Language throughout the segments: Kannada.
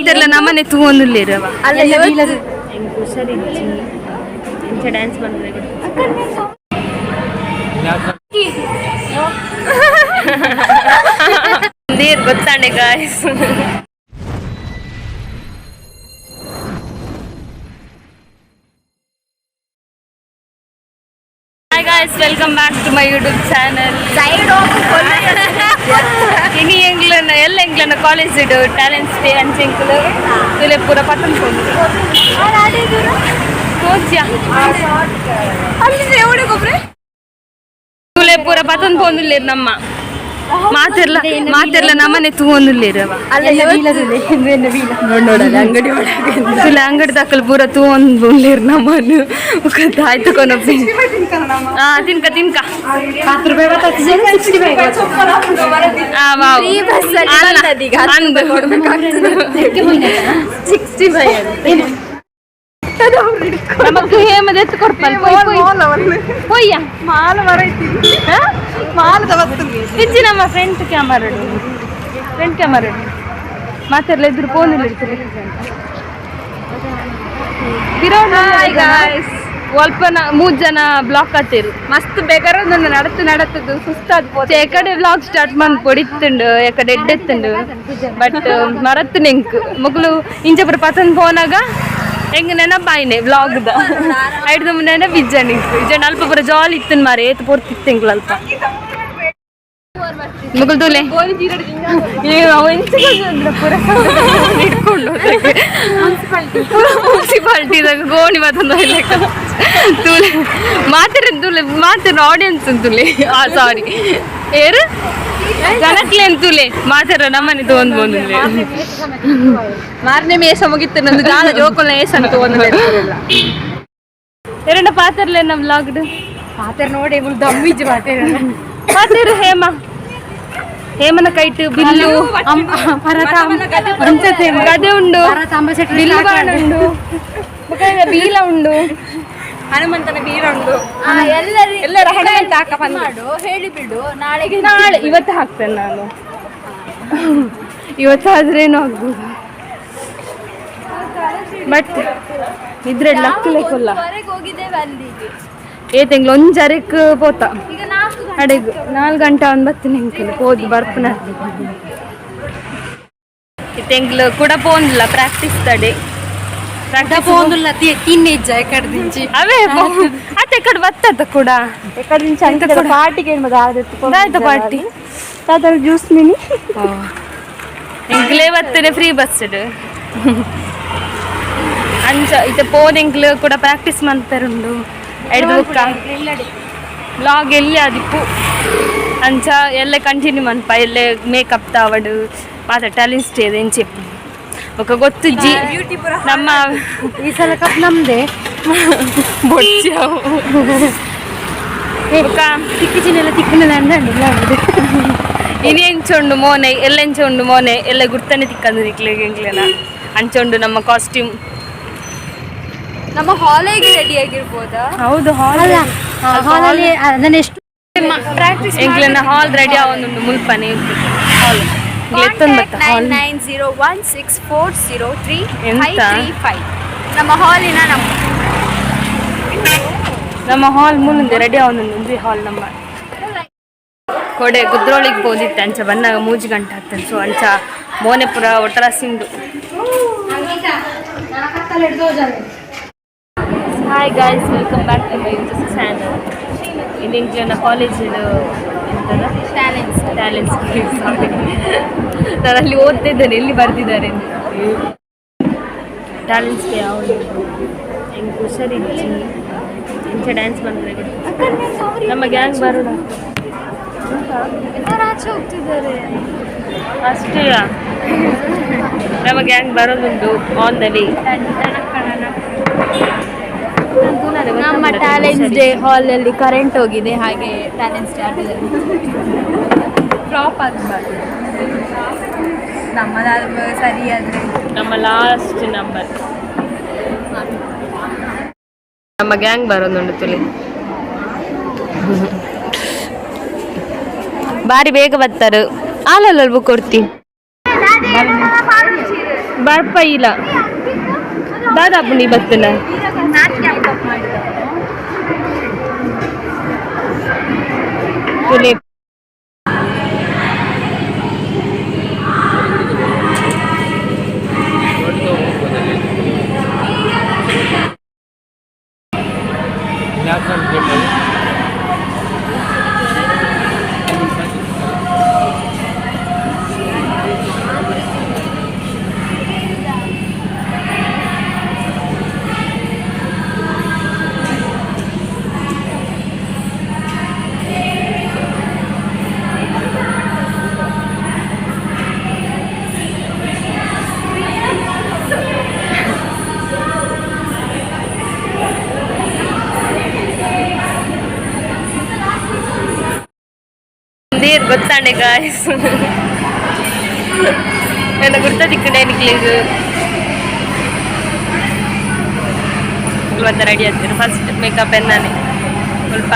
ಮಾತೆಲ್ಲ ನಮ್ಮನೆ ತೂವೊಂದುಲ್ಲೇರವ ಹುಷಾರಿಜ್ಜಿ ಎಂಚ ಡ್ಯಾನ್ಸ್ ಬಂದ್ರೆ ನೀರು ಗೊತ್ತಾಂಡೆ guys. Hi guys, welcome back to my YouTube channel. ini England ಎಲ್ಲ England ಕಾಲೇಜ್ ಇಡು ಟ್ಯಾಲೆಂಟ್ ಡೇ ಅಂಚೆಂಕಲ್ ತುಲೆ ಪೂರ ಪಟ್ಟಣ ಕೋಚ್ಯಾ ಅಲ್ಲಿ ಎವಡೆ ಗೊಬ್ರೆ ತುಲೆ ಪೂರ ಪಟ್ಟಣ ಪೋಂದುಲ್ಲೇರು ನಮ್ಮ ಮಾತೆರ್ಲ ನಮ್ಮನೆ ತೂವೊಂದುಲ್ಲೇರವ ತುಲೆ ಅಂಗಡಿ ದಕ್ಕಲ್ ಪೂರ ತೂವೊಂದುಲ್ಲೇರು ನಮ್ಮನ್ನು ಆಯ್ತು ಕೊನೊಬ್ಬಿ ತಿನ್ಕ ತಿನ್ಕ ನಮಕ್ ಹೇಮದ ಎತ್ತು ಕೊಡ್ಪಲ್ ಪೊಯ್ಯ ಮಾಲ ಮರೈತಿ ಇಜ್ಜಿ ನಮ್ಮ ಫ್ರಂಟ್ ಕ್ಯಾಮರಾ ಮಾತೆರ್ಲ ಇದ್ರು ಫೋನ್ ಇಲ್ಲ ಇರ್ತೀರಿ ಸ್ವಲ್ಪ 3 ಜನ ಬ್ಲಾಕ್ ಆತಿರು ಮಸ್ತ್ ಬೇಕಾದ್ರೆ ನನ್ನ ನಡತ್ತದು ಸುಸ್ತಾದ್ ಎಕಡೆ ಬ್ಲಾಗ್ ಸ್ಟಾರ್ಟ್ ಮಾಡಿ పొడితుండు ಎಕಡೆ ಎಡ್ಡೆತ್ತುಂಡು ಬಟ್ ಮರತ್ತು ನೆಂಕ್ ಮಗಳು ಇಂಚಪುರ ಪತನ್ ಫೋನಾಗ ಹೆಂಗ ನೆನಪಾಯಿನೆ ವ್ಲಾಗ್ದ ಐದು ನೆನ ಬಿಜ್ಜನಿಂಕ್ ಇಜನ್ ಅಲ್ಪ ಪುರ ಜಾಲಿ ಇತ್ತನ್ ಮಾರೆ ಏತ್ ಪೊರ್ತಿತ್ತೆಂಕ್ಲ ಅಲ್ಪ ಮಗಳು ತೂಲೆ ಇಟ್ಕೊಂಡು ಮುನ್ಸಿಪಾಲ್ಟಿದಾಗ ಗೋಣಿ ಮಾತಂದ ತೂಲೆ ಮಾತಿರ ಆಡಿಯನ್ಸ್ ಅಂತೂಲೆ ಸಾರಿ ಏರು ಜನಕ್ಲೆ ಅಂತೂಲೆ ಮಾತಾರ ನಮ್ಮನೆ ತಗೊಂಡ್ ಬಂದಿಲ್ಲ ಮಾರನೇ ಮೇಷ ಮುಗಿತ್ತು ನಂದು ಗಾಲ ಜೋಕೊಲ್ಲ ಏಸನ್ನು ತಗೊಂಡ್ ಎರಡ ಪಾತ್ರಲೆ ನಮ್ಮ ವ್ಲಾಗ್ಡ್ ಪಾತ್ರ ನೋಡಿ ದಮ್ಮಿಜ್ ಪಾತ್ರ ಹೇಮನ ಕೈಟ್ ಬಿಲ್ಲು ಗದೆ ಉಂಡು ಬಿಲ್ಲು ಬೀಲ ಉಂಡು ಹನುಮಂತನ ಬೀರ ಉಂಡು ಎಲ್ಲರ ಹನುಮಂತ ಹಾಕ ಮಾಡು ಹೇಳಿಬಿಡು ನಾಳೆ ಇವತ್ತು ಹಾಕ್ತೇನೆ ನಾನು ಇವತ್ತಾದ್ರೇನು ಆಗ್ಬೋದು ಬಟ್ ಇದ್ರೆ ಲಕ್ಕಲೆಕ್ಕೊಲ್ಲ ಏ ತಿಂಗ್ಳು ಒಂಜರಕ್ ಪೋತ ಅಡೆಗು 4 ಗಂಟೆ ಒಂದು ಬತ್ತಿನ ಹೆಂಕಲು ಹೋದ್ ಬರ್ಪನ ತಿಂಗ್ಳು ಕೂಡ ಪೋಂದಿಲ್ಲ ಪ್ರಾಕ್ಟೀಸ್ ತಡೆ ಪೋಂದಿಲ್ಲ ತಿನ್ನಿಜ್ಜ ಎಕಡೆ ದಿಂಚಿ ಅವೇ ಅತ್ತೆ ಕಡೆ ಬತ್ತದ ಕೂಡ ಎಕಡೆ ದಿಂಚಿ ಅಂತ ಪಾರ್ಟಿಗೆ ಏನು ಆಯ್ತು ಪಾರ್ಟಿ ತಾತರ ಜ್ಯೂಸ್ ಮಿನಿ ಎಂಕ್ಲೇ ಬತ್ತನೆ ಫ್ರೀ ಬಸ್ ಅಂಚ ಇತ್ತೆ ಪೋನೆಂಕ್ಲು ಕೂಡ ಪ್ರಾಕ್ಟೀಸ್ ಮಾಡ್ತಾರುಂಡು ಎಡ್ದು ಬ್ಲಾಗ್ ಎಲ್ಲಿ ಆದಿಪ್ಪು ಅಂಚ ಎಲ್ಲ ಕಂಟಿನ್ಯೂ ಮನ್ಪ ಎಲ್ಲೇ ಮೇಕಪ್ ತಾವಡು ಮಾತ ಟ್ಯಾಲೆಂಟ್ ಡೇ ಏನು చెప్పు ఒక ಗೊತ್ತಿಜ್ಜಿ ನಮ್ಮ ಈ ಸಲ ಕಪ್ ನಮ್ಮದೇ ಬೊಚ್ಚಾವು ఒక ತಿಕ್ಕಿಚಿನೆಲ್ಲ ತಿಕ್ಕನೆಲ್ಲ ಅಂದಂಡಿಲ್ಲ ಇನಿ ಎಂಚೊಂಡು ಮೋನೆ ಎಲ್ಲ ಎಂಚೊಂಡು ಮೋನೆ ಎಲ್ಲ ಗುರ್ತನೆ ತಿಕ್ಕಂದು ತಿಕ್ಲಿಗೆ ಎಂಕ್ಲೆನ ಅಂಚೊಂಡು ನಮ್ಮ ಕಾಸ್ಟ್ಯೂಮ್ ನಮ್ಮ ಹಾಲಿಗೆ ರೆಡಿ ಆಗಿರ್ಬೋದಾ ಹೌದು ಹಾಲಲ್ಲಿ ಅದನ್ನ ಎಷ್ಟು ಪ್ರಾಕ್ಟೀಸ್ ಎಂಕ್ಲೆನ ಹಾಲ್ ರೆಡಿ ಆವೊಂದುಂಡು ಮುಲ್ಪನೆ ಹಾಲ್ ಕಾಂಟ್ಯಾಕ್ಟ್ 9901640335 ನಮ್ಮ ಹಾಲಿನ ನಮ್ಮ ಹಾಲ್ ಮೂಲಂದೆ ರೆಡಿ ಆವೊಂದುಂಡು ಹಾಲ್ ನಮ್ಮ ಕೊಡೆ ಕುದ್ರೋಳಿಗೆ ಹೋದಿತ್ತೆ ಅಂಚ ಬನ್ನಾಗ 3 ಗಂಟೆ ಆಗ್ತದೆ ಸೊ ಅಂಚ ಮೋನೆಪುರ ಒಟರಾಸಿಂದು hi guys welcome back to my YouTube channel ಇದು ಇಂಗ್ಲೆಂಡ್ ಕಾಲೇಜ್ ಎಂತದ ಟ್ಯಾಲೆಂಟ್ಸ್ ನಾನು ಅಲ್ಲಿ ಓದ್ತಿದ್ದೇನೆ ಎಲ್ಲಿ ಬರ್ತಿದ್ದಾರೆ ಟ್ಯಾಲೆಂಟ್ಸ್ ಡೇ ಅವಳು ಹೆಂಗೆ ಹುಷಾರಿಜ್ಜಿ ಎಂಚ ಡ್ಯಾನ್ಸ್ ಬಂದರೆ ನಮ್ಮ ಗ್ಯಾಂಗ್ ಬರೋಣ ಆಚೆ ಹೋಗ್ತಿದ್ದಾರೆ ಅಷ್ಟೇ ನಮ್ಮ ಗ್ಯಾಂಗ್ ಬರೋದುಂಟು ಆನ್ ದ ವೇ ನಮ್ಮ ಟ್ಯಾಲೆಂಟ್ಸ್ ಡೇ ಹಾಲಲ್ಲಿ ಕರೆಂಟ್ ಹೋಗಿದೆ ಹಾಗೆ ಟ್ಯಾಲೆಂಟ್ಸ್ ಡೇ ಆಗಿದೆ ಫ್ಲಾಪ್ ಆಗಬಾರ್ದು ನಮ್ಮದಾದ ಸರಿಯಾದರೆ ನಮ್ಮ ಲಾಸ್ಟ್ ನಂಬರ್ ನಮ್ಮ ಗ್ಯಾಂಗ್ ಬರೋದುಂಟು ತುಲಿ ಬಾರಿ ಬೇಗ ಬರ್ತಾರೆ ಆಲಲ್ಲಿ ಕೊಡ್ತೀನಿ ಬರ್ಪ ಇಲ್ಲ ದಾದಾಪು ನೀ ಬರ್ತೇನ ತುಲೆ ನೀರು ಗೊತ್ತಾಂಡೆ ಗಾಯ್ಸ್ ನನ್ನ ಗುರ್ತದಿಕ್ಕಡೆ ನಿಕ್ಲಿದು ಇವತ್ತು ರೆಡಿ ಆಗ್ತೀರಿ ಫಸ್ಟ್ ಮೇಕಪ್ ಎನ್ನಾನೆ ಸ್ವಲ್ಪ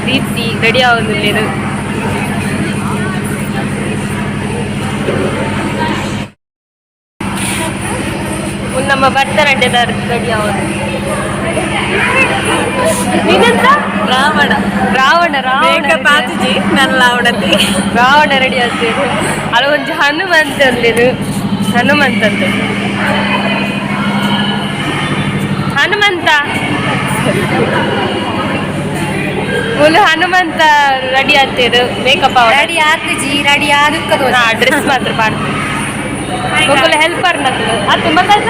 ದೀಪ್ತಿ ರೆಡಿ ಆಗೋದಿಲ್ಲ ನಮ್ಮ ಭರ್ತನಾಟ್ಯ ರೆಡಿ ಆಗೋದು ರಾವಣ ರಾವಣ ರಾವಣ ನನ್ನ ಅವಡತಿ ರಾವಣ ರೆಡಿ ಆಗ್ತೇವೆ ಅಲ್ಲಿ ಒಂದು ಹನುಮಂತ ಅಂದಿರು ಹನುಮಂತಂದು ಹನುಮಂತ ಮುಲು ಹನುಮಂತ ರೆಡಿ ಆಗ್ತೀರು ಮೇಕಪ್ ರೆಡಿ ಆಗ್ತಜಿ ರೆಡಿ ಆದಕ್ಕ ಡ್ರೆಸ್ ಮಾತ್ರ ಮಾಡ್ತೀವಿ ಹೆಲ್ಪರ್ ನಗ್ಲು ಅದು ಮಗದ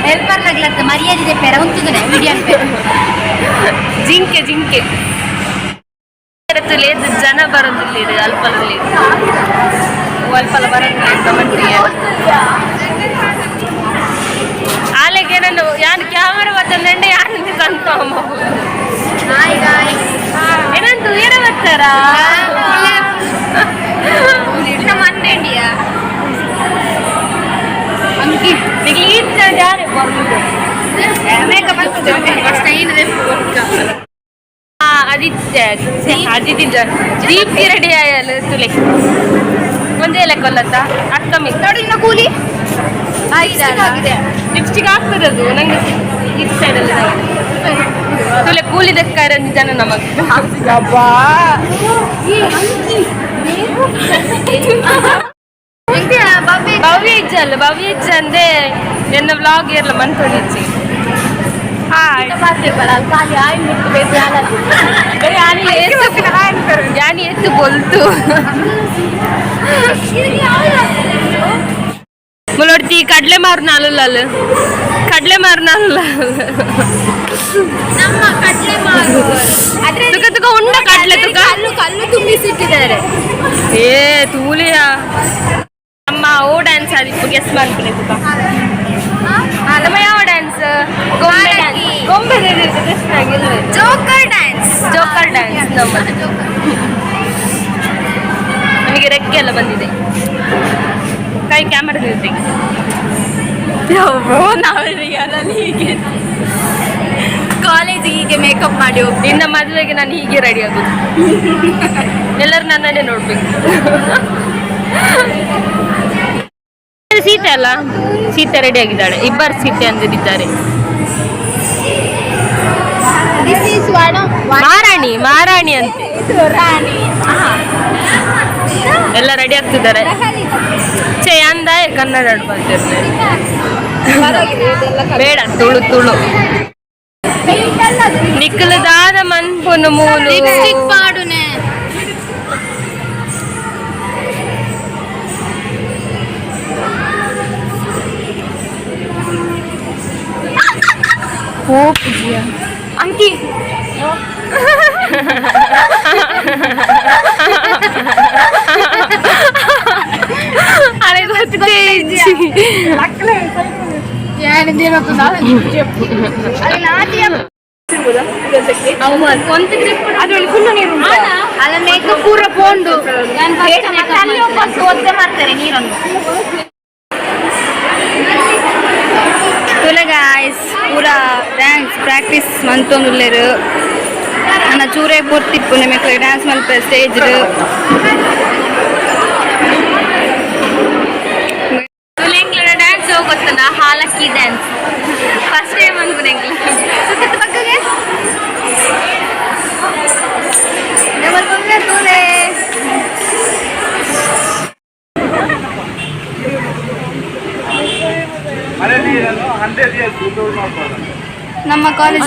ಹೆಲ್ಪರ್ ನಗ್ಲತ್ತೆ ಮರ್ಯಾದೆ ಪೇರ ಉಂಟುಗನೆ ವಿಡಿಯೋ ಜಿಂಕೆ ಜಿಂಕೆ లేదు ಜನ ಬರೋದಿಲ್ಲ ಅಲ್ಪಲ್ಲಿ ಅಲ್ಪಲ್ಲ ಬರೋದಿಲ್ಲ ಕಮೆಂಟ್ರಿಗೆ ಆಲೆಗೆ ನಾನು ಯಾನು ಕ್ಯಾಮರಾ ಬರ್ತಂದೆ ಯಾನು ಕಂತ ಏನಂತು ಏನ ಬರ್ತಾರ ಮಂಡ್ಯ ಆದಿತ್ಯ ದೀಪ್ತಿ ರೆಡಿ ಆಯಲ್ಲ ತುಲೆ ಒಂದೇ ಲೆಕ್ಕ ಅಲ್ಲತ್ತ ಅಕ್ಕಮ್ಮಿ ಇನ್ನ ಕೂಲಿ ಲಿಪ್ಸ್ಟಿಕ್ ಹಾಕ್ತಿರೋದು ನಂಗೆ ಇದು ಸೈಡಲ್ಲಿ ತುಲೆ ಕೂಲಿ ದಕ್ಕಾರ ಜನ ನಮಗೆ ಭವ್ಯ ಇಜ್ಜಲ್ಲ ಭವ್ಯ ಇಜ್ಜ ಅಂದ್ರೆ ಎನ್ನ ವ್ಲಾಗ್ ಇರಲ್ಲ ಮನ್ಕೊಂಡಿಚ್ಚಿ ಯಾನಿ ಎತ್ತು ಬೋಲ್ತು ಮುಲೋಡ್ತಿ ಕಡ್ಲೆ ಮಾರು ನಾಲಲ್ಲ ಕಡ್ಲೆ ಮಾರು ನಾಲಲ್ಲ ನಮ್ಮ ಕಡ್ಲೆ ಮಾರು ತುಕ ತುಕ ಉಂಡ ಕಡ್ಲೆ ತುಕ ಕಲ್ಲು ತುಂಬಿಸಿಟ್ಟಿದ್ದಾರೆ ಏ ತೂಲಿಯ ಅಮ್ಮ ಓ ಡ್ಯಾನ್ಸ್ ಆದಿತ್ತು ಗೆಸ್ ಮಾಡ್ತೀನಿ ತುಕ ನಮ್ಮ ಯಾವ ಡ್ಯಾನ್ಸ್ ಗೊಂಬೆ ಡ್ಯಾನ್ಸ್ ಗೊಂಬೆ ಜೋಕರ್ ಡ್ಯಾನ್ಸ್ ನಮ್ಮದು ನಮಗೆ ರೆಕ್ಕೆ ಎಲ್ಲ ಬಂದಿದೆ ಕೈ ಕ್ಯಾಮರಾ ಜೊತೆಗೆ ನಾವೆಲ್ಲ ಹೀಗೆ ಕಾಲೇಜಿಗೆ ಹೀಗೆ ಮೇಕಪ್ ಮಾಡಿ ಹೋಗಿ ನಿನ್ನ ಮದುವೆಗೆ ನಾನು ಹೀಗೆ ರೆಡಿ ಆಗೋದು ಎಲ್ಲರೂ ನನ್ನನ್ನೇ ನೋಡ್ಬೇಕು ಸೀತೆ ಅಲ್ಲ ಸೀತೆ ರೆಡಿ ಆಗಿದ್ದಾಳೆ ಇಬ್ಬರು ಸೀತೆ ಅಂದಿದ್ದಾರೆ ಮಾರಾಣಿ ಮಾರಾಣಿ ಅಂತೆ ಎಲ್ಲ ರೆಡಿ ಆಗ್ತಿದ್ದಾರೆ ಚೇ ಅಂದ ಕನ್ನಡ ಬಂದಿರ್ತಾರೆ ಬೇಡ ತುಳು ತುಳು ನಿಕ್ಕಲದಾದ ಮನ್ಪುನ ಮೂಲು ಲಿಪ್ಸ್ಟಿಕ್ ಪಾಡುನೆ ಓ ಪೂಜಿಯ ಅಂಕಿ ಅರೆ ಗೊತ್ತಿದೆ ಅಲ್ಲ ಮೇಕಪ್ ಪೂರ ಪೋಂಡು ಒತ್ತೆ ಮಾಡ್ತಾರೆ ನೀರನ್ನು ತುಲೆ ಗಾಯ್ಸ್ ಪೂರಾ ಡ್ಯಾನ್ಸ್ ಪ್ರಾಕ್ಟೀಸ್ ಮಂತೊಂದುಲ್ಲೆರು ನನ್ನ ಚೂರೇ ಪೊರ್ತಿಪ್ಪು ನಿಮಗೆ ಡ್ಯಾನ್ಸ್ ಮಲ್ಪ ಸ್ಟೇಜ್ ತುಲೆ ಗೊತ್ತುಂಡ ಹಾಲಕ್ಕಿ ಡ್ಯಾನ್ಸ್ ಫಸ್ಟ್ ಟೈಮ್ ಅನ್ಕೊಂಡೆ ಪಕ್ಕಗೆ ನಮ್ಮ ಕಾಲೇಜ್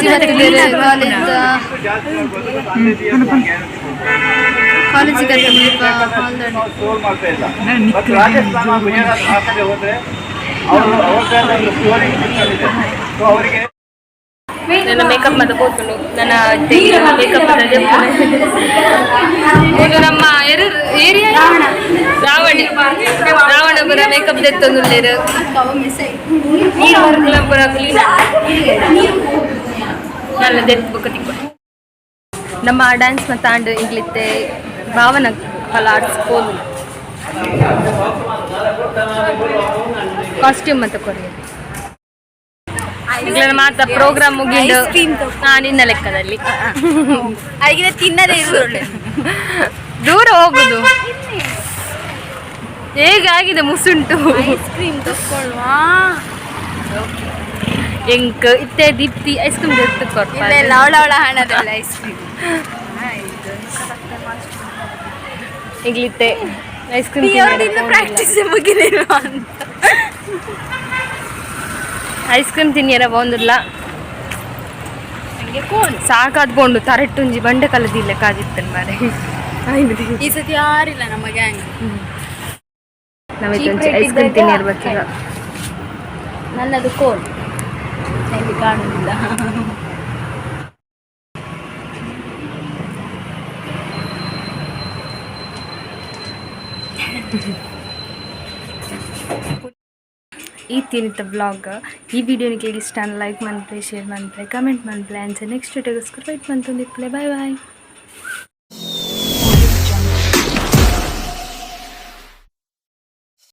ನನ್ನ ಮೇಕಪ್ ಮತ್ತೆ ಕೂತುಂಡು ನನ್ನ ಮೇಕಪ್ ಇದು ನಮ್ಮ ಏರಿಯಾ ರಾವಣಪುರ ಮೇಕಪ್ ತೆತ್ತೊಂದುಲ್ಲೇರು ಪುರ ಕ್ಲೀನ್ നല്ല ತೆತ್ತುಬುಕ್ಕ ತಿಕ್ಕೊಂಡು ನಮ್ಮ ಡ್ಯಾನ್ಸ್ ಮತ್ತು ಆಂಡ್ ಇಂಗ್ಲಿತ್ತೆ ಭಾವನ ಕಲಾ ಆರ್ಟ್ಸ್ ಸ್ಕೂಲ್ ಕಾಸ್ಟ್ಯೂಮ್ ಮತ್ತು ಕೊರಿಯರ್ ಈಗಲ ಮಾತ್ರ ಪ್ರೋಗ್ರಾಮ್ ಮುಗಿಂಡು ನಿನ್ನ ಲೆಕ್ಕದಲ್ಲಿ ಅದಕ್ಕೆ ತಿನ್ನದೇ ಇರೋದು ದೂರ ಹೋಗುದು ಹೇಗಾಗಿದೆ ಮುಸುಂಟು ಐಸ್ ಕ್ರೀಮ್ ತಗೊಳ್ಳುವಾ ಎಂಕ್ ಇತ್ತೆ ದೀಪ್ತಿ ಐಸ್ ಕ್ರೀಮ್ ತೆತ್ತು ಕೊಡ್ತಾರೆ ಅವಳ ಹಣದಲ್ಲ ಐಸ್ ಕ್ರೀಮ್ ಈಗಲಿತ್ತೆ ಐಸ್ ಕ್ರೀಮ್ ಪ್ರಾಕ್ಟೀಸ್ ಮುಗಿದಿರುವ ಐಸ್ ಕ್ರೀಮ್ ತಿನ್ನಿಯರ ಬಂದಿಲ್ಲ ಸಾಕಾದ್ಕೊಂಡು ತರಟ್ಟುಂಜಿ ಬಂಡೆ ಕಲದಿಲ್ಲ ಕಾದಿತ್ತನ್ ಮಾರೆ ಈ ಸತಿ ಯಾರಿಲ್ಲ ನಮ್ಮ ಗ್ಯಾಂಗ್ ನಾವೈತೆ ಐಸ್ ಕ್ರೀಮ್ ತಿನ್ನಿರ್ಬೇಕೀಗ ನನ್ನದು ಕೋನ್ ಇಲ್ಲಿ ಕಾಣುವುದಿಲ್ಲ ಈ ತಿನ್ನಿದ್ದ ಬ್ಲಾಗ್ ಈ ವಿಡಿಯೋ ನಿಮಗೆ ಇಷ್ಟ ಲೈಕ್ ಮಾಡ್ರೆ ಶೇರ್ ಮಾಡ್ರೆ ಕಮೆಂಟ್ ಮಾಡ್ರೆ ಆನ್ಸರ್ ನೆಕ್ಸ್ಟ್ ವಿಡಿಯೋಗೋಸ್ಕರ ವೆಯ್ಟ್ ಮಾಡ್ತಂದಿಪ್ಲೆ ಬಾಯ್ ಬಾಯ್